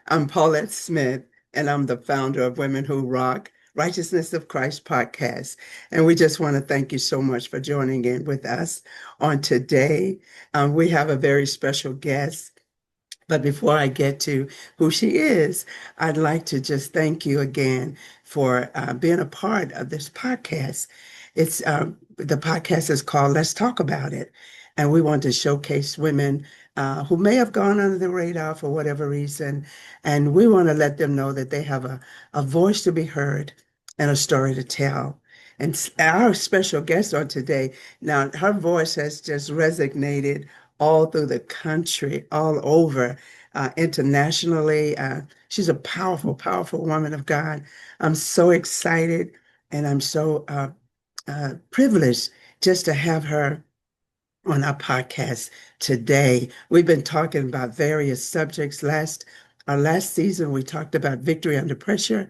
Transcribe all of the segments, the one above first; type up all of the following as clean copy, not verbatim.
I'm Paulette Smith, and I'm the founder of Women Who Rock, Righteousness of Christ podcast. And we just want to thank you so much for joining in with us on today. We have a very special guest. But before I get to who she is, I'd like to just thank you again for being a part of this podcast. It's the podcast is called Let's Talk About It, and we want to showcase women who may have gone under the radar for whatever reason, and we want to let them know that they have a voice to be heard and a story to tell. And our special guest on today, now her voice has just resonated all through the country, all over, internationally. She's a powerful, powerful woman of God. I'm so excited and I'm so privileged just to have her on our podcast today. We've been talking about various subjects. Our last season, we talked about victory under pressure.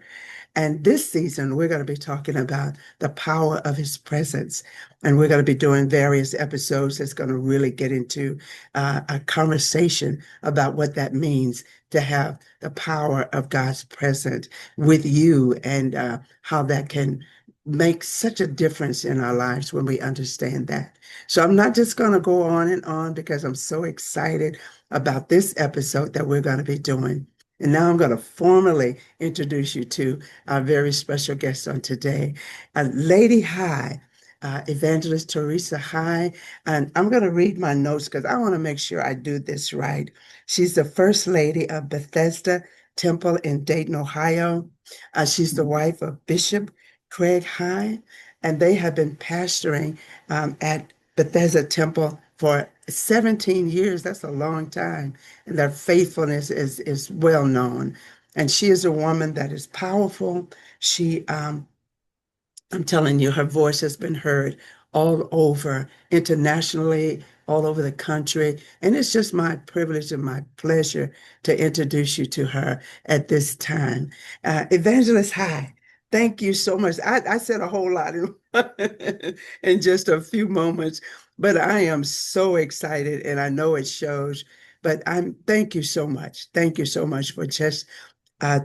And this season, we're going to be talking about the power of his presence. And we're going to be doing various episodes that's going to really get into a conversation about what that means to have the power of God's presence with you and how that can make such a difference in our lives when we understand that. So I'm not just going to go on and on because I'm so excited about this episode that we're going to be doing. And now I'm going to formally introduce you to our very special guest on today, Lady High, Evangelist Teresa High. And I'm going to read my notes because I want to make sure I do this right. She's the First Lady of Bethesda Temple in Dayton, Ohio. She's the wife of Bishop Craig High, and they have been pastoring at Bethesda Temple for 17 years. That's a long time. And their faithfulness is well known. And she is a woman that is powerful. I'm telling you, her voice has been heard all over, internationally, all over the country. And it's just my privilege and my pleasure to introduce you to her at this time. Evangelist High, thank you so much. I said a whole lot in just a few moments, but I am so excited and I know it shows. But thank you so much. Thank you so much for just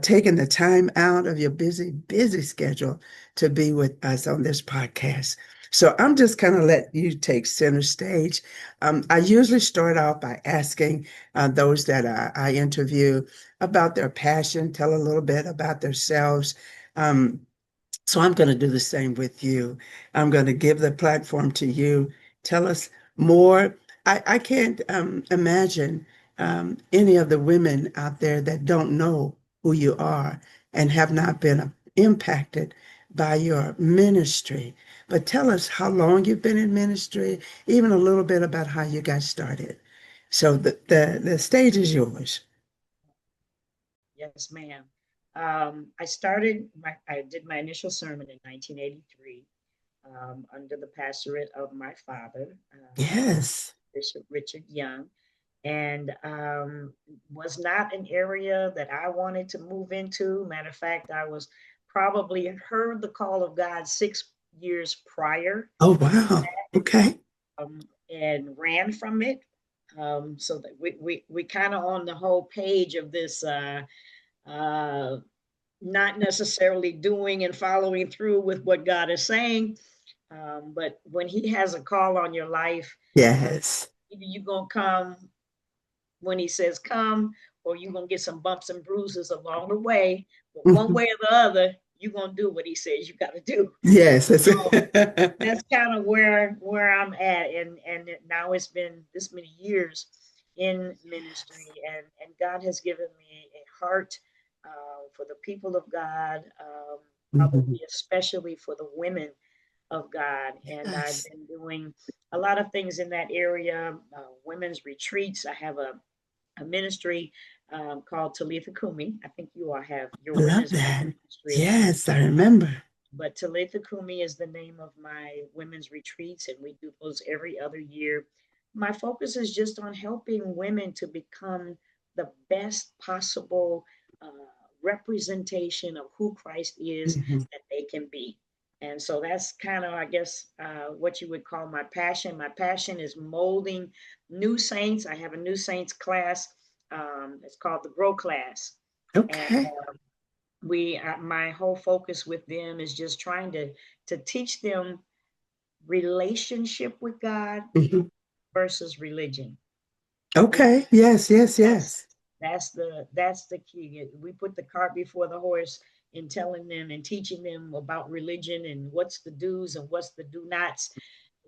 taking the time out of your busy, busy schedule to be with us on this podcast. So I'm just kind of let you take center stage. I usually start off by asking those that I interview about their passion, tell a little bit about themselves. Um, so I'm going to do the same with you. I'm going to give the platform to you. Tell us more. I can't imagine any of the women out there that don't know who you are and have not been impacted by your ministry. But tell us how long you've been in ministry, even a little bit about how you got started. So the stage is yours. Yes, ma'am. I did my initial sermon in 1983 under the pastorate of my father, Yes. Bishop Richard Young, and was not an area that I wanted to move into. Matter of fact, I was probably heard the call of God 6 years prior Oh, wow. Okay. and ran from it. So that we kind of on the whole page of this uh, not necessarily doing and following through with what God is saying. But when He has a call on your life, Yes. either you're going to come when He says come, or you're going to get some bumps and bruises along the way. But one way or the other, you're going to do what He says you got to do. Yes. So that's kind of where I'm at, and now it's been this many years in ministry, and God has given me a heart for the people of God, Mhm. probably especially for the women of God, and I've Yes. been doing a lot of things in that area. Women's retreats. I have a ministry called Talitha Kumi. I think you all have your I love women's that. ministry, Yes, I remember. but Talitha Kumi is the name of my women's retreats, and we do those every other year. My focus is just on helping women to become the best possible uh, representation of who Christ is Mhm. that they can be. And so that's kind of, I guess, what you would call my passion. My passion is molding new saints. I have a new saints class. It's called the Grow class. And Okay. my whole focus with them is just trying to teach them relationship with God Mhm. versus religion. We Okay. Yes, yes, that's yes. that's the key. We put the cart before the horse in telling them and teaching them about religion and what's the do's and what's the do nots,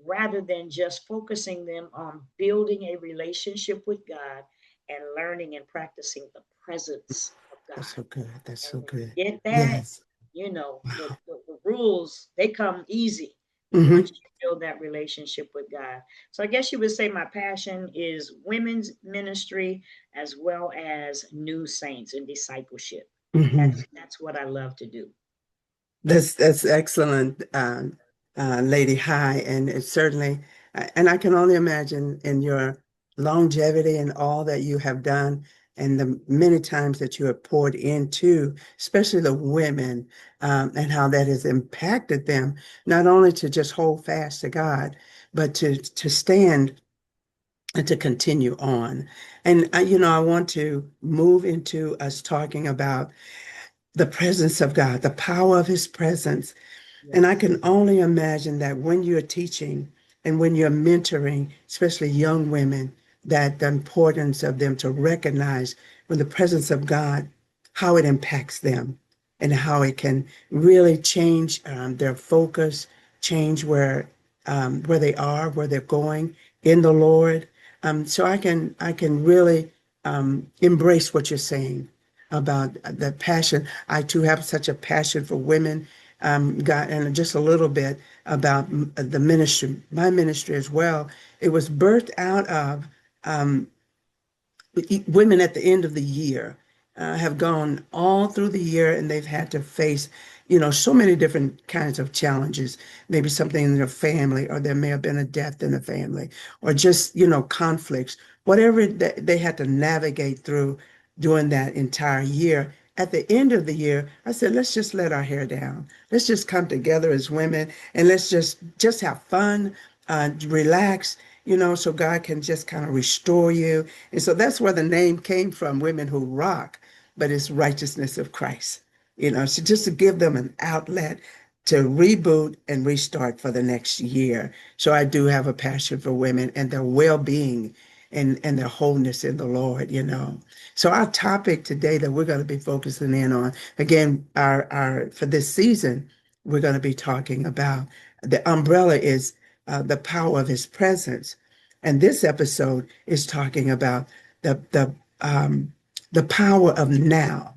rather than just focusing them on building a relationship with God and learning and practicing the presence of That's God. so good. That's And so when you good. get that, Yes. the, Wow. the rules, they come easy once Hmm. you build that relationship with God. So I guess you would say my passion is women's ministry as well as new saints and discipleship. Hmm. That's what I love to do. That's excellent, Lady High, and it's certainly, and I can only imagine in your longevity and all that you have done, and the many times that you have poured into, especially the women, and how that has impacted them, not only to just hold fast to God, but to stand and to continue on. And I want to move into us talking about the presence of God, the power of His presence. And I Yes. can only imagine that when you're teaching and when you're mentoring, especially young women, that the importance of them to recognize when the presence of God, how it impacts them and how it can really change their focus, change where they are, where they're going in the Lord. So I can really embrace what you're saying about the passion. I too have such a passion for women. God, and just a little bit about the ministry, my ministry as well. It was birthed out of women at the end of the year have gone all through the year and they've had to face, so many different kinds of challenges. Maybe something in their family, or there may have been a death in the family, or just, conflicts, whatever they had to navigate through during that entire year. At the end of the year, I said, let's just let our hair down. Let's just come together as women and let's just have fun, relax, so God can just kind of restore you. And so that's where the name came from, Women Who Rock, but it's righteousness of Christ. So just to give them an outlet to reboot and restart for the next year. So I do have a passion for women and their well-being and their wholeness in the Lord. So our topic today that we're going to be focusing in on, again, our for this season, we're going to be talking about the umbrella is the power of his presence. And this episode is talking about the the um, the power of now,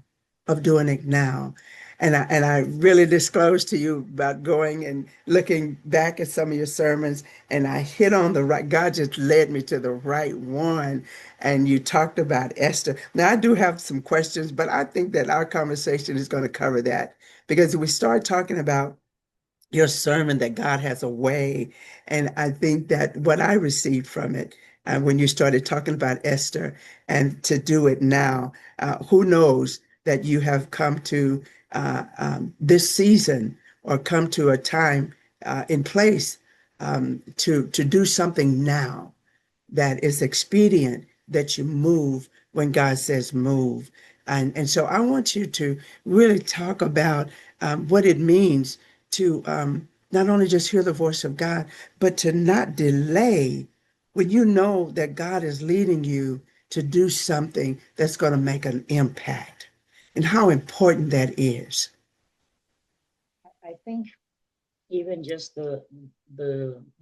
of doing it now. And I really disclosed to you about going and looking back at some of your sermons, and I hit on the right. God just led me to the right one. And you talked about Esther. Now I do have some questions, but I think that our conversation is going to cover that, because we start talking about your sermon that God has a way. And I think that what I received from it, when you started talking about Esther and to do it now, who knows that you have come to this season or come to a time in place to do something now that is expedient, that you move when God says move. And so I want you to really talk about what it means to not only just hear the voice of God, but to not delay when you know that God is leading you to do something that's going to make an impact, and how important that is. I think even just the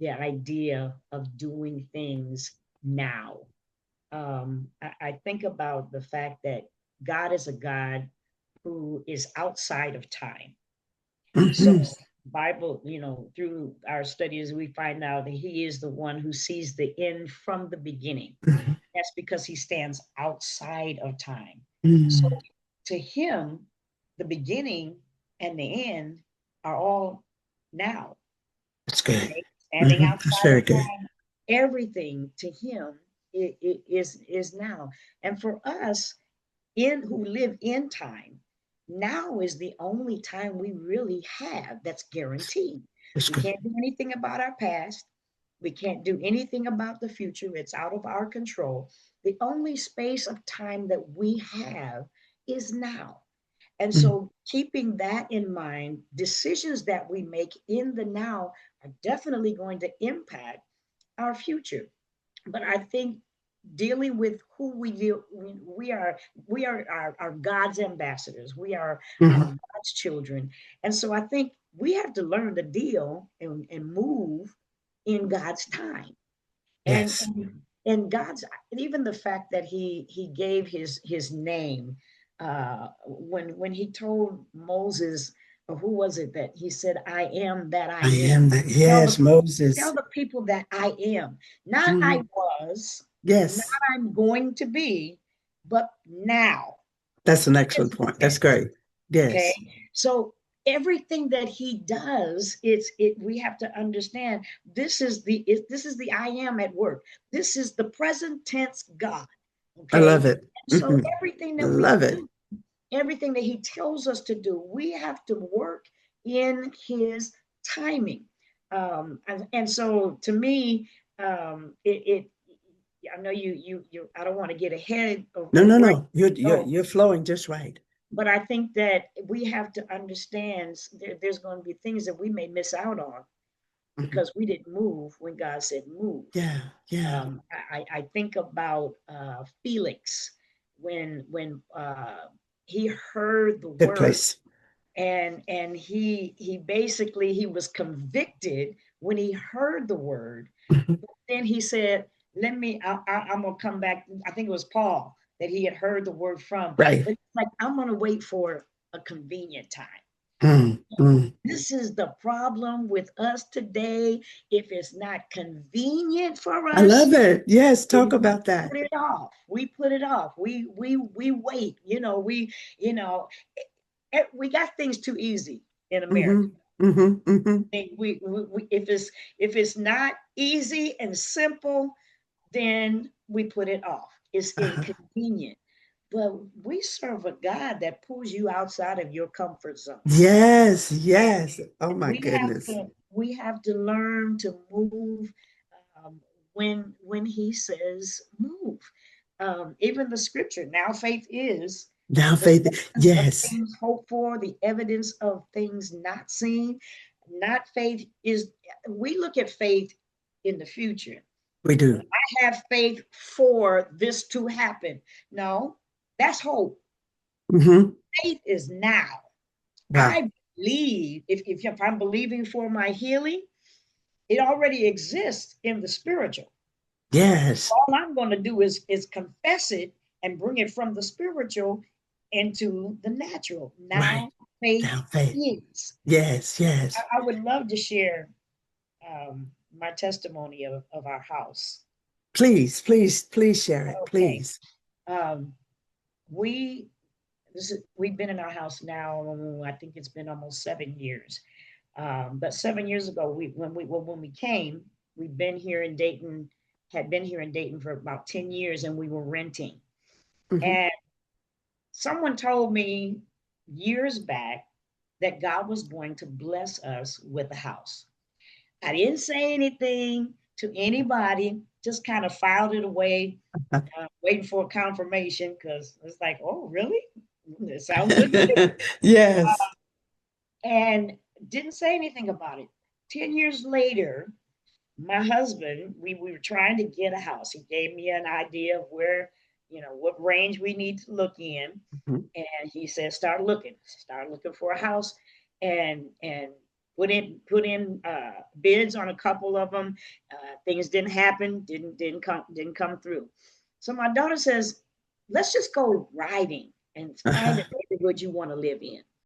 idea of doing things now. I think about the fact that God is a God who is outside of time. So Mhm. Bible, through our studies, we find out that He is the one who sees the end from the beginning. That's because He stands outside of time. So Mhm. to Him, the beginning and the end are all now. That's good. Okay, standing That's outside of very good. time, everything to Him is now. And for us, in who live in time, now is the only time we really have that's guaranteed. That's We good. can't do anything about our past. We can't do anything about the future. It's out of our control. The only space of time that we have is now. And Mm. so keeping that in mind, decisions that we make in the now are definitely going to impact our future. But I think dealing with who we deal, we are our God's ambassadors. We are Mhm. God's children. And so I think we have to learn to deal and move in God's time. And, Yes. and and God's, even the fact that he gave his name, when he told Moses, or who was it, that he said, I am that I I am. am that. Tell the Yes, tell Moses. the people that I am, not I Mhm. was, not Yes, I'm going to be, but now. that's an excellent point. That's Present. great. Okay. Yes, So everything that he does, it we have to understand this is the I am at work. This is the present tense God. I Okay. love it. And so Hmm. everything I that we love it. do, everything that he tells us to do, we have to work in his timing. And so to me, it I know you I don't want to get ahead No, of no, where no. You're you you're go, you're flowing just right. but I think that we have to understand there's going to be things that we may miss out on Mhm. because we didn't move when God said move. Yeah, yeah. I think about Felix when he heard the Good word, place. and he basically he was convicted when he heard the word. Mhm. Then he said, let me, I'm going to come back. I think it was Paul that he had heard the word from, Right. but it's like, I'm going to wait for a convenient time. Mm, mm. This is the problem with us today. If it's not convenient for I love us, it. Yes, talk we about that. put it off. We put it off. We wait. You know, we got things too easy in America. Hmm. Hmm. Hmm. If it's not easy and simple, then we put it off. It's Uh-huh. inconvenient. But we serve a God that pulls you outside of your comfort zone. Yes, yes. Oh And my goodness. we have to learn to move when he says move. Even the scripture, now faith is Now the faith. substance of Yes, things hoped for, the evidence of things not seen. Not faith is, we look at faith in the future. we Well, do. I have faith for this to happen. No, that's hope. Hmm. Faith is now. Wow. I believe, if I'm believing for my healing, it already exists in the spiritual. Yes. All I'm going to do is confess it and bring it from the spiritual into the natural. Right. Now faith Now faith. is. Yes, yes. I would love to share my testimony of our house. Please, please, please share it. Okay. Please. Um, we we've been in our house now, I think it's been almost 7 years. But 7 years ago, when we came, we've been here in Dayton, had been here in Dayton for about 10 years, and we were renting. Hmm. And someone told me years back that God was going to bless us with a house. I didn't say anything to anybody, just kind of filed it away, waiting for a confirmation because it's like, oh, really? It sounds good to me. Yes. And didn't say anything about it. 10 years later, my husband, we were trying to get a house. He gave me an idea of where, what range we need to look in. Mhm. And he said, start looking for a house, and put in bids on a couple of them. Things didn't happen, didn't come through. So my daughter says, let's just go riding and find a neighborhood you want to live in.